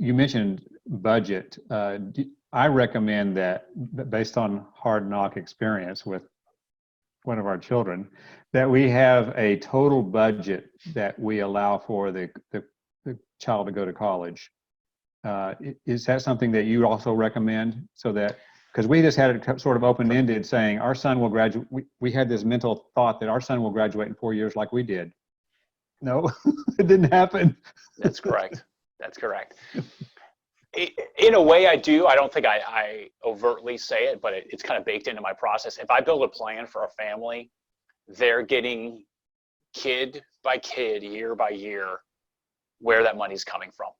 you mentioned budget. I recommend that, based on hard knock experience with one of our children, that we have a total budget that we allow for the child to go to college. Is that something that you also recommend? So that, because we just had it sort of open-ended, saying our son will graduate. We had this mental thought that our son will graduate in 4 years like we did. No, it didn't happen. That's correct. That's correct. In a way, I do. I don't think I overtly say it, but it's kind of baked into my process. If I build a plan for a family, they're getting kid by kid, year by year, where that money's coming from.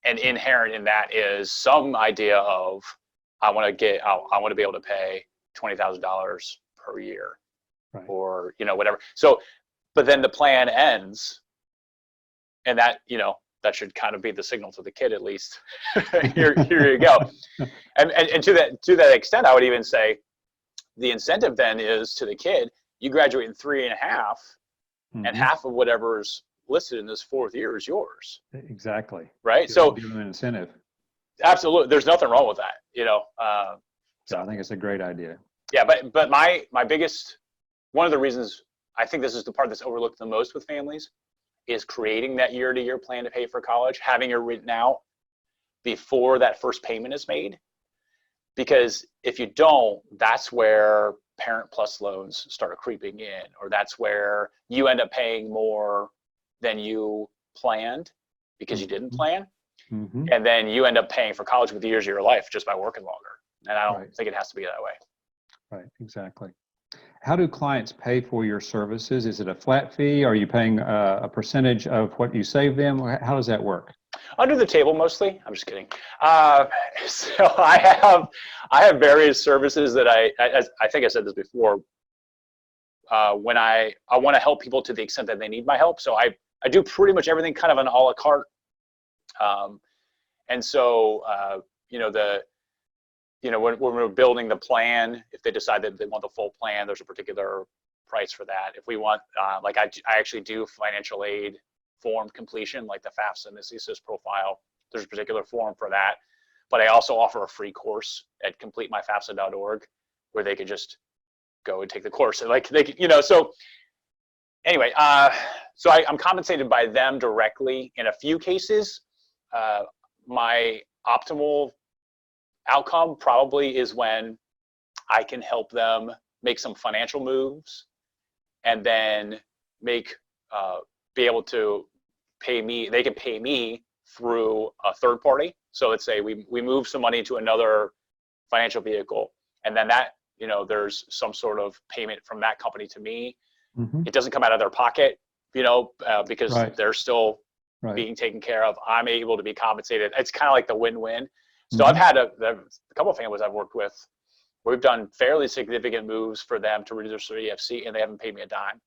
And inherent in that is some idea of, I want to be able to pay $20,000 per year, right, or, whatever. So, but then the plan ends, and that, that should kind of be the signal to the kid, at least. here you go. And to that extent, I would even say the incentive then is to the kid, you graduate in 3.5, and half of whatever's listed in this 4th year is yours. Exactly. Right. So give them an incentive. Absolutely. There's nothing wrong with that, So I think it's a great idea. Yeah. But my biggest, one of the reasons I think this is the part that's overlooked the most with families, is creating that year-to-year plan to pay for college, having it written out before that first payment is made. Because if you don't, that's where Parent Plus loans start creeping in, or that's where you end up paying more than you planned because you didn't plan. And then you end up paying for college with the years of your life just by working longer. And I don't think it has to be that way. Right, exactly. How do clients pay for your services? Is it a flat fee? Are you paying a percentage of what you save them? How does that work? Under the table, mostly. I'm just kidding. So I have various services that I think I said this before. When I want to help people to the extent that they need my help. So I do pretty much everything kind of an a la carte. And so, when we're building the plan, if they decide that they want the full plan, there's a particular price for that. If we want, I actually do financial aid form completion, like the FAFSA and the CSIS profile, there's a particular form for that. But I also offer a free course at completemyfafsa.org where they could just go and take the course. And they could, so anyway, so I'm compensated by them directly. In a few cases, my optimal outcome probably is when I can help them make some financial moves and then be able to pay me. They can pay me through a third party. So let's say we move some money to another financial vehicle, and then that, there's some sort of payment from that company to me. It doesn't come out of their pocket, because they're still being taken care of. I'm able to be compensated. It's kind of like the win-win. So I've had a couple of families I've worked with where we've done fairly significant moves for them to reduce their EFC, and they haven't paid me a dime.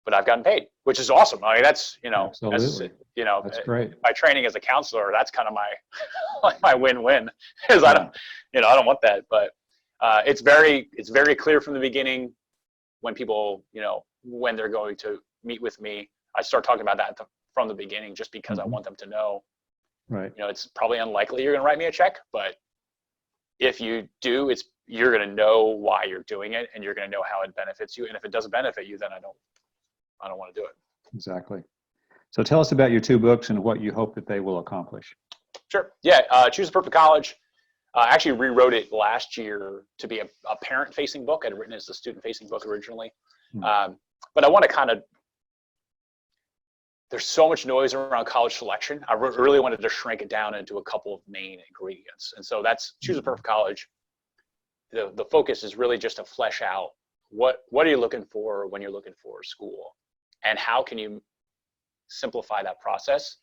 But I've gotten paid, which is awesome. I mean, that's, that's great. My training as a counselor, that's kind of my win-win, is I don't want that. But it's very clear from the beginning when people, when they're going to meet with me. I start talking about that from the beginning, just because I want them to know. Right. It's probably unlikely you're going to write me a check, but if you do, you're going to know why you're doing it, and you're going to know how it benefits you. And if it doesn't benefit you, then I don't want to do it. Exactly. So tell us about your 2 books and what you hope that they will accomplish. Sure. Yeah. Choose the Perfect College. I actually rewrote it last year to be a parent-facing book. I'd written it as a student-facing book originally. But I want to there's so much noise around college selection. I really wanted to shrink it down into a couple of main ingredients. And so that's Choose the Perfect College. The focus is really just to flesh out what are you looking for when you're looking for a school, and how can you simplify that process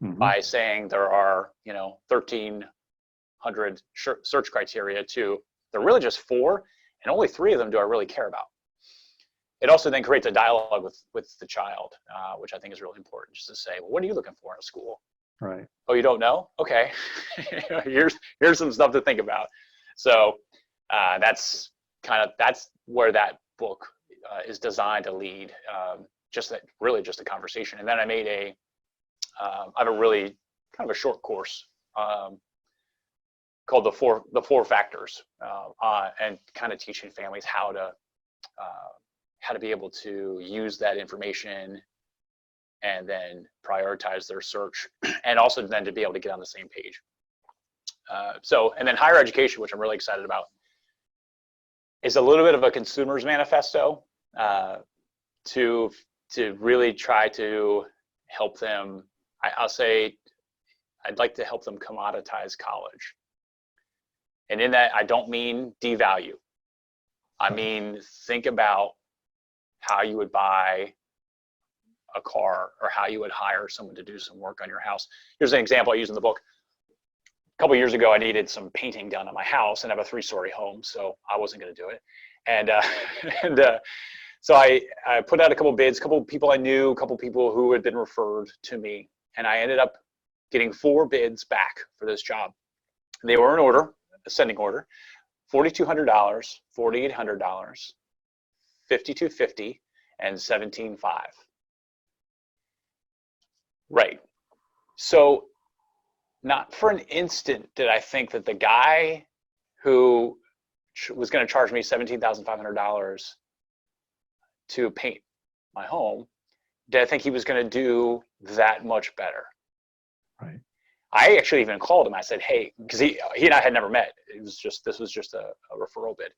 by saying there are 1,300 search criteria to there are really just 4, and only 3 of them do I really care about. It also then creates a dialogue with the child, which I think is really important, just to say, well, what are you looking for in a school? Right. Oh, you don't know? Okay. here's some stuff to think about. So that's where that book is designed to lead, just a conversation. And then I made I have a really kind of a short course called the four factors, and kind of teaching families how to be able to use that information and then prioritize their search, and also then to be able to get on the same page. And then higher education, which I'm really excited about, is a little bit of a consumer's manifesto to really try to help them. I'll say I'd like to help them commoditize college. And in that, I don't mean devalue. I mean, think about how you would buy a car or how you would hire someone to do some work on your house. Here's an example I use in the book. A couple years ago, I needed some painting done on my house, and I have a 3-story home, so I wasn't going to do it. So I put out a couple bids, a couple people I knew, a couple people who had been referred to me, and I ended up getting 4 bids back for this job. They were in order, ascending order: $4,200, $4,800, $5,250, and $17,500. Right. So not for an instant did I think that the guy who was going to charge me $17,500 to paint my home, did I think he was going to do that much better. Right. I actually even called him. I said, hey, because he and I had never met. This was just a referral bid.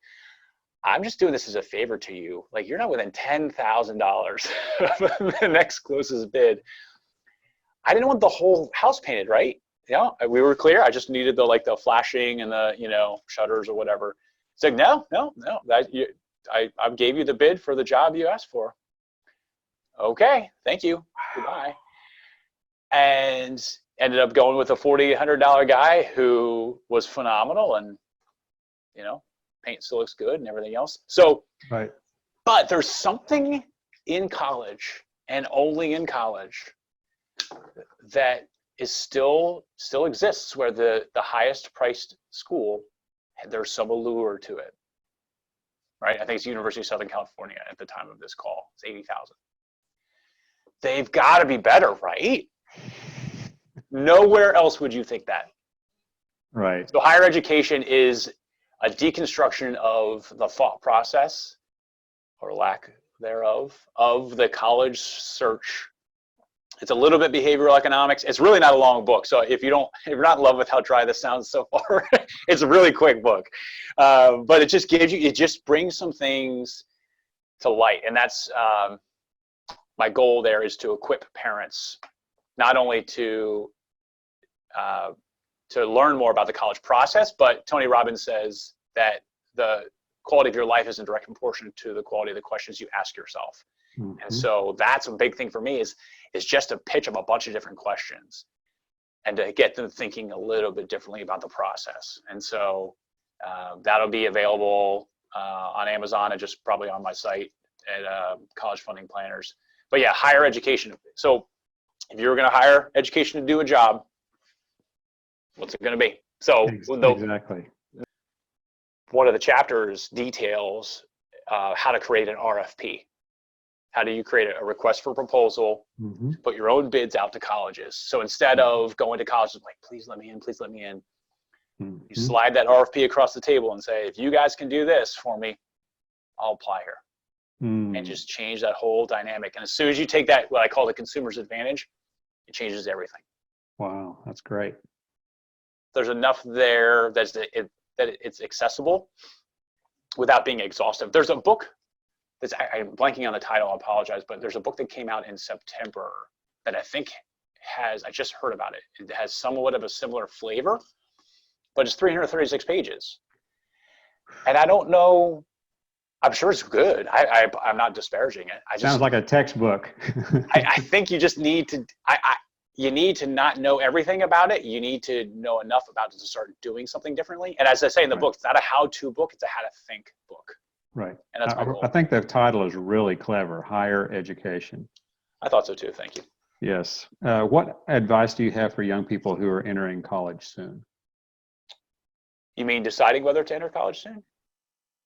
I'm just doing this as a favor to you. Like, you're not within $10,000 of the next closest bid. I didn't want the whole house painted, right? Yeah, we were clear. I just needed the flashing and the shutters or whatever. It's like, no. I gave you the bid for the job you asked for. Okay, thank you. Goodbye. And ended up going with a $4,800 guy who was phenomenal, and paint still looks good and everything else. So, right. But there's something in college, and only in college, that is still exists, where the highest priced school, there's some allure to it, right? I think it's University of Southern California at the time of this call. It's $80,000. They've got to be better, right? Nowhere else would you think that. Right. So higher education is a deconstruction of the thought process, or lack thereof, of the college search. It's a little bit behavioral economics. It's really not a long book. So if you're not in love with how dry this sounds so far, it's a really quick book. But it just brings some things to light. And that's my goal there, is to equip parents not only to learn more about the college process, but Tony Robbins says that the quality of your life is in direct proportion to the quality of the questions you ask yourself. Mm-hmm. And so that's a big thing for me, is just to pitch them a bunch of different questions and to get them thinking a little bit differently about the process. And so that'll be available on Amazon and just probably on my site at College Funding Planners. But yeah, higher education. So if you're going to hire education to do a job, what's it going to be? So exactly. One of the chapters details how to create an RFP. How do you create a request for proposal, to put your own bids out to colleges? So instead of going to colleges like, please let me in, please let me in, you slide that RFP across the table and say, if you guys can do this for me, I'll apply here. And just change that whole dynamic. And as soon as you take that, what I call the consumer's advantage, it changes everything. Wow, that's great. There's enough there that it's accessible without being exhaustive. There's a book that's, I'm blanking on the title, I apologize, but there's a book that came out in September that I think I just heard about it. It has somewhat of a similar flavor, but it's 336 pages. And I don't know, I'm sure it's good. I'm not disparaging it. Sounds like a textbook. I think you just need to, you need to not know everything about it. You need to know enough about it to start doing something differently. And as I say in the book, it's not a how-to book, it's a how-to-think book. Right. And that's my goal. I think the title is really clever, Higher Education. I thought so too, thank you. Yes. What advice do you have for young people who are entering college soon? You mean deciding whether to enter college soon?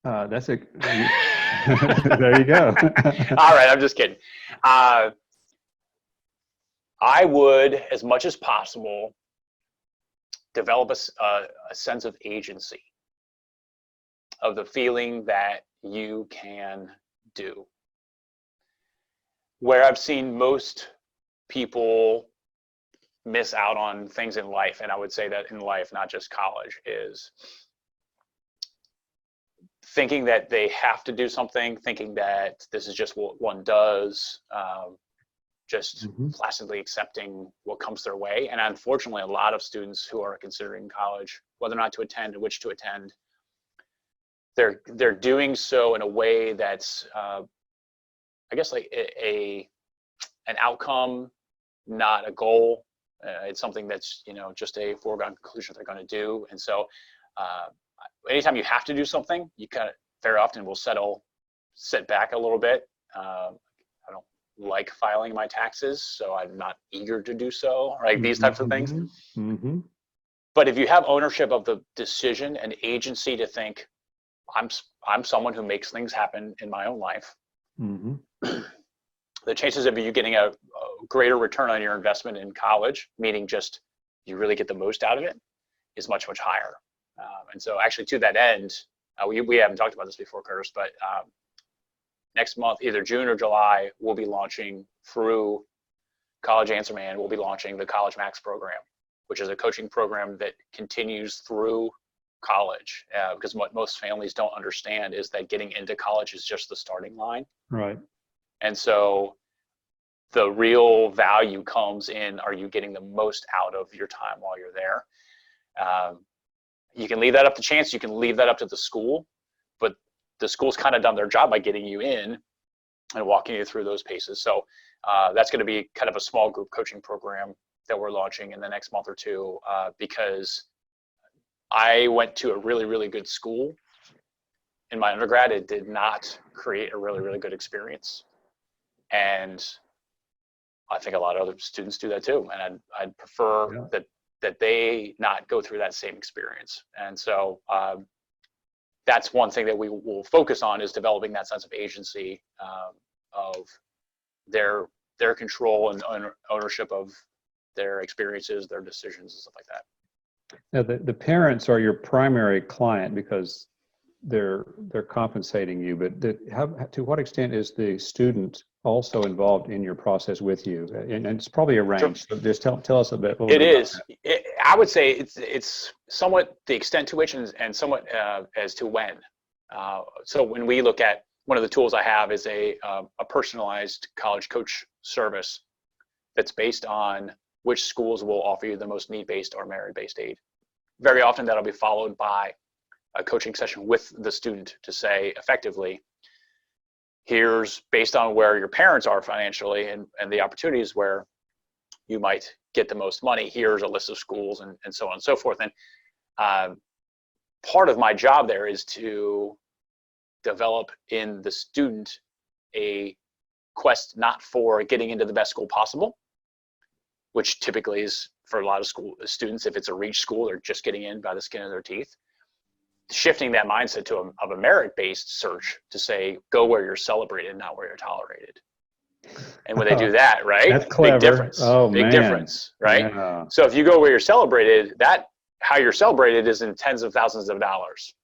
That's it. There you go. All right, I'm just kidding. I would, as much as possible, develop a sense of agency, of the feeling that you can do. Where I've seen most people miss out on things in life, and I would say that in life, not just college, is thinking that they have to do something, thinking that this is just what one does, just placidly accepting what comes their way. And unfortunately, a lot of students who are considering college, whether or not to attend and which to attend, they're doing so in a way that's, I guess, like an outcome, not a goal. It's something that's, just a foregone conclusion they're going to do. And so anytime you have to do something, you kind of very often will sit back a little bit. I don't like filing my taxes, so I'm not eager to do so, right? These types of things. But if you have ownership of the decision and agency to think, I'm someone who makes things happen in my own life, the chances of you getting a greater return on your investment in college, meaning just you really get the most out of it, is much, much higher. And so actually to that end, we haven't talked about this before, Curtis, but next month, either June or July, we'll be launching through College Answer Man, we'll be launching the College Max program, which is a coaching program that continues through college, because what most families don't understand is that getting into college is just the starting line. Right. And so the real value comes in, are you getting the most out of your time while you're there? You can leave that up to chance, you can leave that up to the school, but the school's kind of done their job by getting you in and walking you through those paces. So that's going to be kind of a small group coaching program that we're launching in the next month or two, because I went to a really, really good school in my undergrad. It did not create a really, really good experience. And I think a lot of other students do that too. And I'd prefer that they not go through that same experience. And so that's one thing that we will focus on, is developing that sense of agency, of their control and ownership of their experiences, their decisions, and stuff like that. Now, the parents are your primary client because they're compensating you, but to what extent is the student also involved in your process with you? And it's probably arranged. So just tell us a bit. It is. I would say it's somewhat the extent to which and somewhat as to when. So when we look at, one of the tools I have is a personalized college coach service that's based on which schools will offer you the most need-based or merit-based aid. Very often that'll be followed by a coaching session with the student to say effectively, here's, based on where your parents are financially and the opportunities where you might get the most money, here's a list of schools and so on and so forth. And part of my job there is to develop in the student a quest not for getting into the best school possible, which typically is for a lot of students, if it's a reach school, they're just getting in by the skin of their teeth. Shifting that mindset of a merit-based search to say, go where you're celebrated, not where you're tolerated. And when they do that, right? That's clever. Big difference. Oh, big man. difference, right? Yeah. So if you go where you're celebrated, how you're celebrated is in tens of thousands of dollars.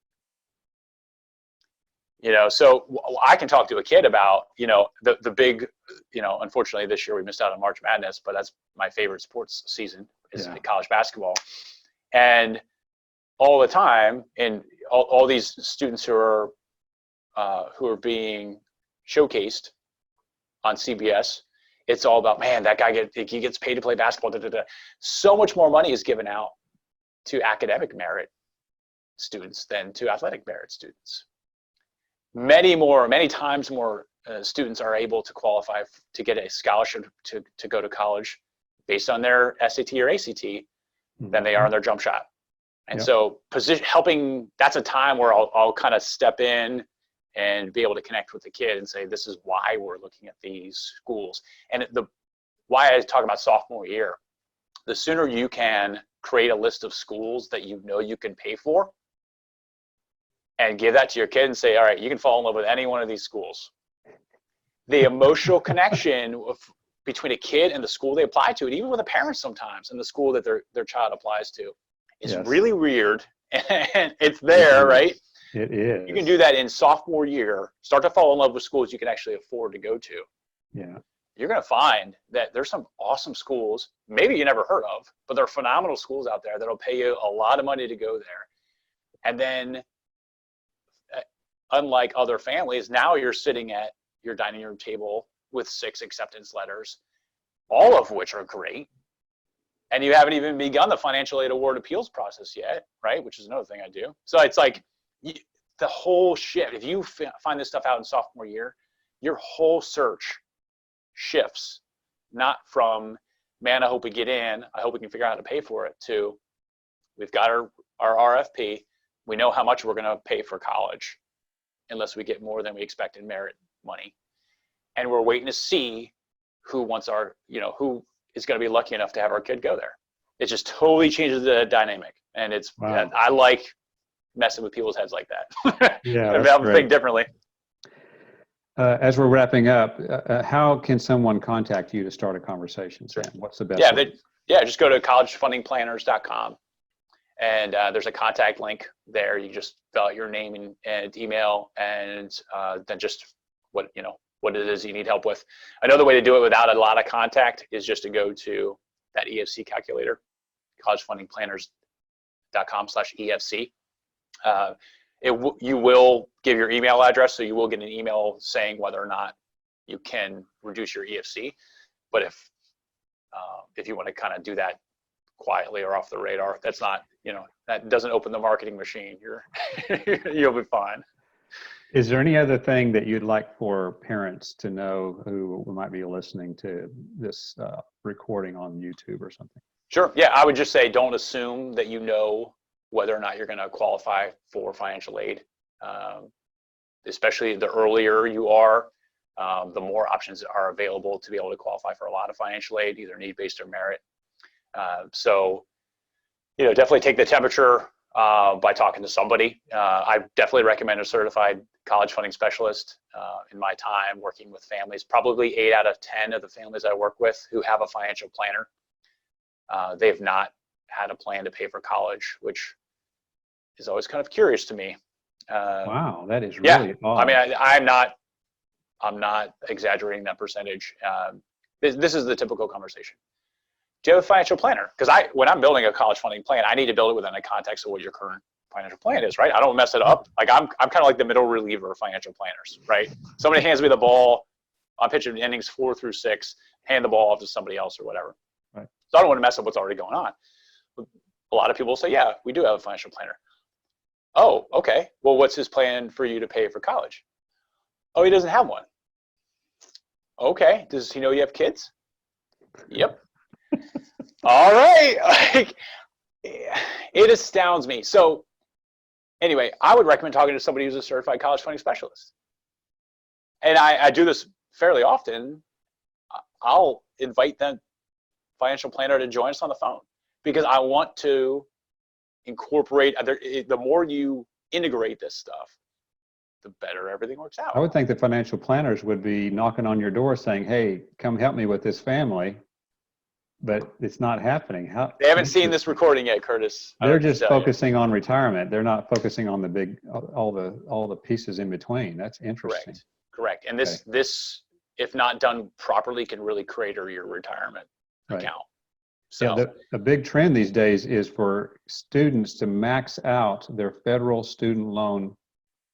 So I can talk to a kid about, the big, unfortunately this year we missed out on March Madness, but that's my favorite sports season is college basketball. And all the time, and all these students who are being showcased on CBS, it's all about, man, that guy he gets paid to play basketball. Da, da, da. So much more money is given out to academic merit students than to athletic merit students. Many times more students are able to qualify to get a scholarship to go to college based on their SAT or ACT than they are on their jump shot. And so that's a time where I'll kind of step in and be able to connect with the kid and say, this is why we're looking at these schools. And why I talk about sophomore year, the sooner you can create a list of schools that you know you can pay for and give that to your kid and say, all right, you can fall in love with any one of these schools. The emotional connection between a kid and the school they apply to, and even with the parents sometimes, and the school that their child applies to, is Yes. really weird, and it's there, right? It is. You can do that in sophomore year, start to fall in love with schools you can actually afford to go to. Yeah. You're going to find that there's some awesome schools, maybe you never heard of, but there are phenomenal schools out there that'll pay you a lot of money to go there. And then, unlike other families, now you're sitting at your dining room table with 6 acceptance letters, all of which are great. And you haven't even begun the financial aid award appeals process yet, right? Which is another thing I do. So it's like the whole shift. If you find this stuff out in sophomore year, your whole search shifts, not from, man, I hope we get in, I hope we can figure out how to pay for it, to we've got our RFP, we know how much we're going to pay for college unless we get more than we expect in merit money. And we're waiting to see who wants our, who is going to be lucky enough to have our kid go there. It just totally changes the dynamic. And it's, Wow. I like messing with people's heads like that. Yeah, and that's think great. differently. As we're wrapping up, how can someone contact you to start a conversation, Sam? What's the best way? Just go to collegefundingplanners.com, and there's a contact link there. You just fill out your name and email, and then just what it is you need help with. Another way to do it without a lot of contact is just to go to that EFC calculator, collegefundingplanners.com/EFC. You will give your email address, so you will get an email saying whether or not you can reduce your EFC. But if you want to kind of do that quietly or off the radar, that's not, that doesn't open the marketing machine. You'll be fine. Is there any other thing that you'd like for parents to know who might be listening to this recording on YouTube or something? Sure. Yeah, I would just say don't assume that you know whether or not you're going to qualify for financial aid. Especially the earlier you are, the more options are available to be able to qualify for a lot of financial aid, either need-based or merit. So, definitely take the temperature by talking to somebody. I definitely recommend a certified college funding specialist. In my time working with families, probably 8 out of 10 of the families I work with who have a financial planner, they've not had a plan to pay for college, which is always kind of curious to me. Wow, that is really odd. I mean, I'm not exaggerating that percentage. This is the typical conversation. Do you have a financial planner? Because when I'm building a college funding plan, I need to build it within the context of what your current financial plan is, right? I don't mess it up. Like I'm kind of like the middle reliever of financial planners, right? Somebody hands me the ball, I'm pitching innings 4 through 6, hand the ball off to somebody else or whatever. Right. So I don't want to mess up what's already going on. A lot of people will say, yeah, we do have a financial planner. Oh, okay. Well, what's his plan for you to pay for college? Oh, he doesn't have one. Okay. Does he know you have kids? Yep. All right. Like, it astounds me. So anyway, I would recommend talking to somebody who's a certified college funding specialist. And I do this fairly often. I'll invite that financial planner to join us on the phone because I want to incorporate, the more you integrate this stuff, the better everything works out. I would think the financial planners would be knocking on your door saying, hey, come help me with this family, but it's not happening. They haven't seen this recording yet, Curtis. They're just focusing on retirement. They're not focusing on the big, all the pieces in between. That's interesting. Correct. And this, if not done properly, can really crater your retirement account. So yeah, the big trend these days is for students to max out their federal student loan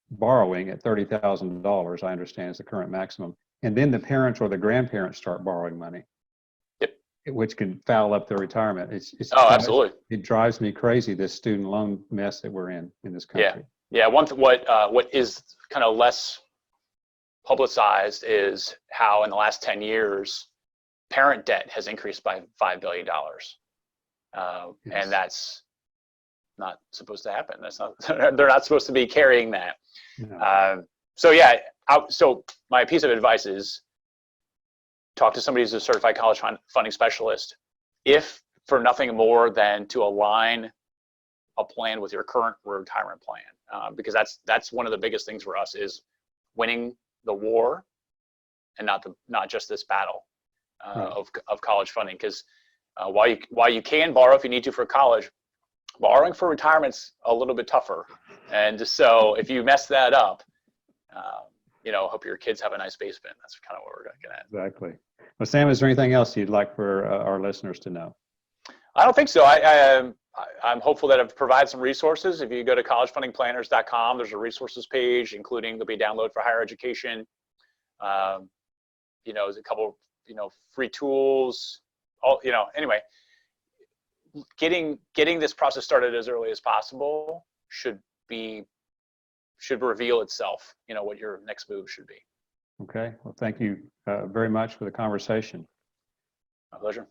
borrowing at $30,000, I understand is the current maximum. And then the parents or the grandparents start borrowing money. Yep. Which can foul up their retirement. Absolutely. It drives me crazy, this student loan mess that we're in this country. Yeah. What is kind of less publicized is how in the last 10 years, parent debt has increased by $5 billion. Yes. And that's not supposed to happen. They're not supposed to be carrying that. No. So my piece of advice is talk to somebody who's a certified college funding specialist, if for nothing more than to align a plan with your current retirement plan. Because that's one of the biggest things for us is winning the war and not just this battle. Of college funding, because while you can borrow if you need to for college, Borrowing for retirement's a little bit tougher. And so if you mess that up, hope your kids have a nice basement. That's kind of what we're looking at. Exactly. Well, Sam, is there anything else you'd like for our listeners to know? I don't think so. I'm hopeful that I've provided some resources. If you go to collegefundingplanners.com, there's a resources page, including there'll be a download for higher education. There's a couple, free tools. Anyway, getting this process started as early as possible should reveal itself, what your next move should be. Okay. Well, thank you very much for the conversation. My pleasure.